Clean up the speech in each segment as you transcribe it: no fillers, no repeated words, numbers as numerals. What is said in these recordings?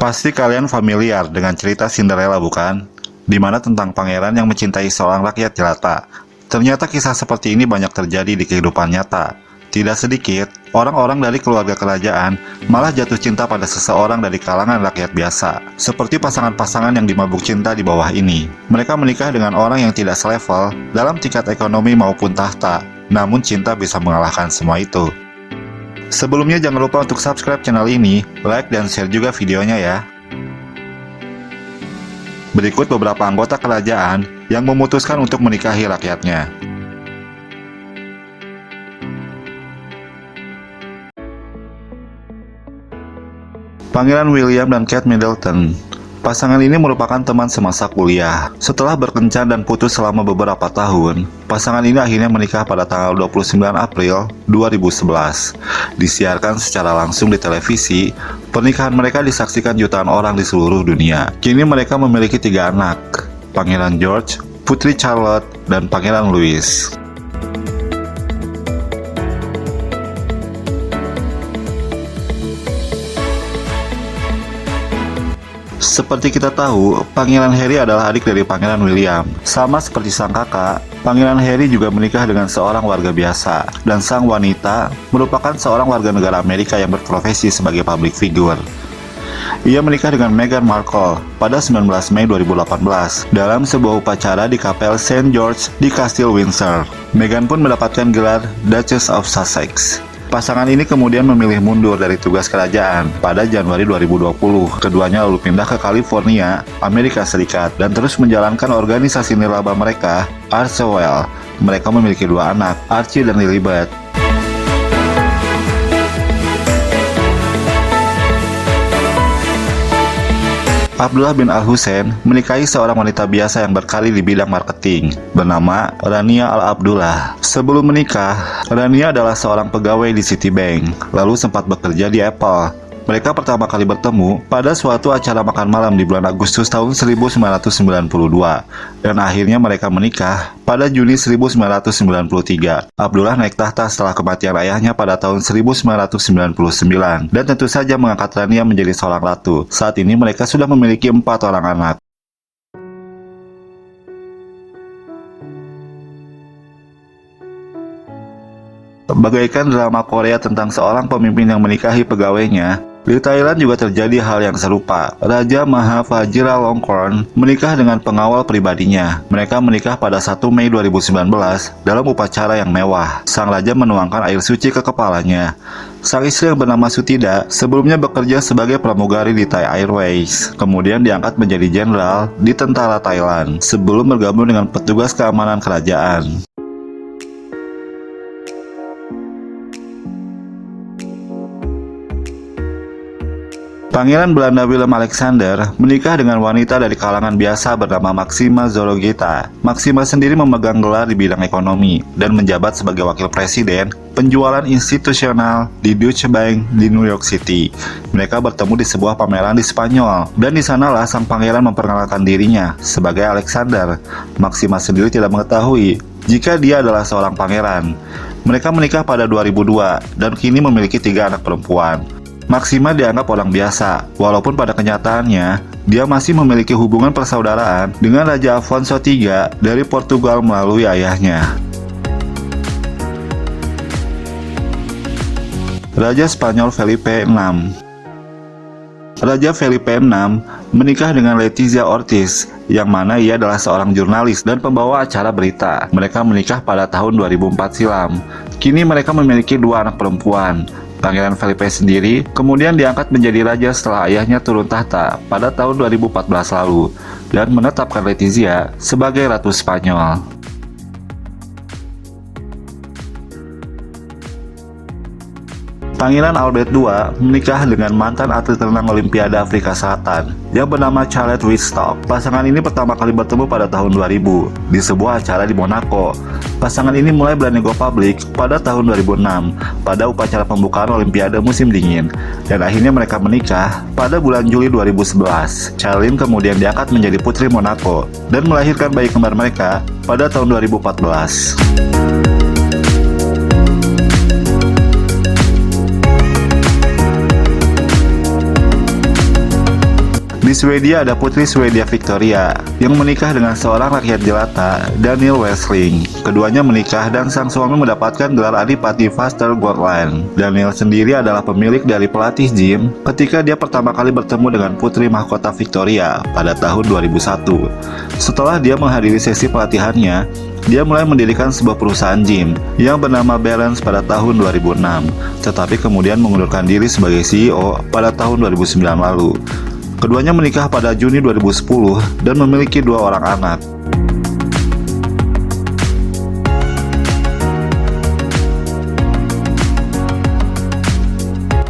Pasti kalian familiar dengan cerita Cinderella, bukan? Di mana tentang pangeran yang mencintai seorang rakyat jelata. Ternyata kisah seperti ini banyak terjadi di kehidupan nyata. Tidak sedikit, orang-orang dari keluarga kerajaan malah jatuh cinta pada seseorang dari kalangan rakyat biasa. Seperti pasangan-pasangan yang dimabuk cinta di bawah ini. Mereka menikah dengan orang yang tidak selevel dalam tingkat ekonomi maupun tahta. Namun cinta bisa mengalahkan semua itu. Sebelumnya jangan lupa untuk subscribe channel ini, like dan share juga videonya ya. Berikut beberapa anggota kerajaan yang memutuskan untuk menikahi rakyatnya. Pangeran William dan Kate Middleton. Pasangan ini merupakan teman semasa kuliah. Setelah berkencan dan putus selama beberapa tahun, pasangan ini akhirnya menikah pada tanggal 29 April 2011. Disiarkan secara langsung di televisi, pernikahan mereka disaksikan jutaan orang di seluruh dunia. Kini mereka memiliki 3 anak, Pangeran George, Putri Charlotte, dan Pangeran Louis. Seperti kita tahu, Pangeran Harry adalah adik dari Pangeran William. Sama seperti sang kakak, Pangeran Harry juga menikah dengan seorang warga biasa. Dan sang wanita merupakan seorang warga negara Amerika yang berprofesi sebagai public figure. Ia menikah dengan Meghan Markle pada 19 Mei 2018 dalam sebuah upacara di kapel St. George di Kastil Windsor. Meghan pun mendapatkan gelar Duchess of Sussex. Pasangan ini kemudian memilih mundur dari tugas kerajaan pada Januari 2020. Keduanya lalu pindah ke California, Amerika Serikat, dan terus menjalankan organisasi nirlaba mereka, Archewell. Mereka memiliki 2 anak, Archie dan Lilibet. Abdullah bin Al-Hussein menikahi seorang wanita biasa yang berkarir di bidang marketing bernama Rania Al-Abdullah. Sebelum menikah, Rania adalah seorang pegawai di Citibank, lalu sempat bekerja di Apple. Mereka pertama kali bertemu pada suatu acara makan malam di bulan Agustus tahun 1992, dan akhirnya mereka menikah pada Juni 1993. Abdullah naik tahta setelah kematian ayahnya pada tahun 1999, dan tentu saja mengangkat Rania menjadi seorang ratu. Saat ini mereka sudah memiliki 4 orang anak. Bagaikan drama Korea tentang seorang pemimpin yang menikahi pegawainya, di Thailand juga terjadi hal yang serupa. Raja Maha Vajiralongkorn menikah dengan pengawal pribadinya. Mereka menikah pada 1 Mei 2019 dalam upacara yang mewah. Sang raja menuangkan air suci ke kepalanya. Sang istri yang bernama Sutida sebelumnya bekerja sebagai pramugari di Thai Airways. Kemudian diangkat menjadi jenderal di tentara Thailand sebelum bergabung dengan petugas keamanan kerajaan. Pangeran Belanda Willem Alexander menikah dengan wanita dari kalangan biasa bernama Maxima Zorogeta. Maxima sendiri memegang gelar di bidang ekonomi dan menjabat sebagai wakil presiden penjualan institusional di Deutsche Bank di New York City. Mereka bertemu di sebuah pameran di Spanyol, dan di sanalah sang pangeran memperkenalkan dirinya sebagai Alexander. Maxima sendiri tidak mengetahui jika dia adalah seorang pangeran. Mereka menikah pada 2002 dan kini memiliki 3 anak perempuan. Maxima dianggap orang biasa, walaupun pada kenyataannya, dia masih memiliki hubungan persaudaraan dengan Raja Afonso III dari Portugal melalui ayahnya. Raja Spanyol Felipe VI. Raja Felipe VI menikah dengan Letizia Ortiz, yang mana ia adalah seorang jurnalis dan pembawa acara berita. Mereka menikah pada tahun 2004 silam. Kini mereka memiliki 2 anak perempuan. Pangeran Felipe sendiri kemudian diangkat menjadi raja setelah ayahnya turun tahta pada tahun 2014 lalu dan menetapkan Letizia sebagai Ratu Spanyol. Pangeran Albert II menikah dengan mantan atlet renang Olimpiade Afrika Selatan yang bernama Charlotte Wittstock. Pasangan ini pertama kali bertemu pada tahun 2000 di sebuah acara di Monaco. Pasangan ini mulai berani go public pada tahun 2006 pada upacara pembukaan Olimpiade musim dingin, dan akhirnya mereka menikah pada bulan Juli 2011. Charlene kemudian diangkat menjadi putri Monaco dan melahirkan bayi kembar mereka pada tahun 2014. Di Swedia ada Putri Swedia Victoria yang menikah dengan seorang rakyat jelata, Daniel Westling. Keduanya menikah dan sang suami mendapatkan gelar Adipati Västergötland. Daniel sendiri adalah pemilik dari pelatih gym ketika dia pertama kali bertemu dengan Putri Mahkota Victoria pada tahun 2001. Setelah dia menghadiri sesi pelatihannya, dia mulai mendirikan sebuah perusahaan gym yang bernama Balance pada tahun 2006, tetapi kemudian mengundurkan diri sebagai CEO pada tahun 2009 lalu. Keduanya menikah pada Juni 2010 dan memiliki 2 orang anak.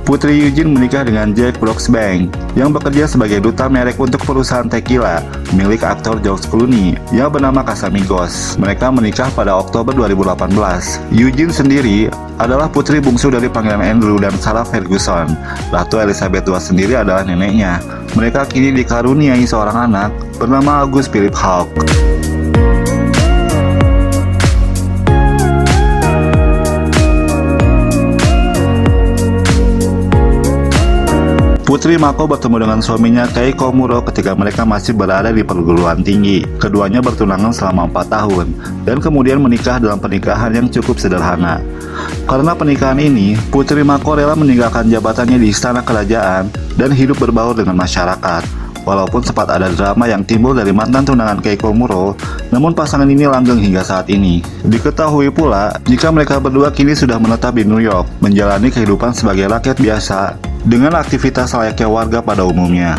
Putri Eugene menikah dengan Jack Brooksbank yang bekerja sebagai duta merek untuk perusahaan tequila milik aktor George Clooney yang bernama Casamigos. Mereka menikah pada Oktober 2018. Eugene sendiri adalah putri bungsu dari Pangeran Andrew dan Sarah Ferguson. Ratu Elizabeth II sendiri adalah neneknya. Mereka kini dikaruniai seorang anak bernama August Philip Hawke. Putri Mako bertemu dengan suaminya Kei Komuro ketika mereka masih berada di perguruan tinggi. Keduanya bertunangan selama 4 tahun dan kemudian menikah dalam pernikahan yang cukup sederhana. Karena pernikahan ini, Putri Mako rela meninggalkan jabatannya di istana kerajaan dan hidup berbaur dengan masyarakat. Walaupun sempat ada drama yang timbul dari mantan tunangan Kei Komuro, namun pasangan ini langgeng hingga saat ini. Diketahui pula, jika mereka berdua kini sudah menetap di New York, menjalani kehidupan sebagai rakyat biasa dengan aktivitas layaknya warga pada umumnya.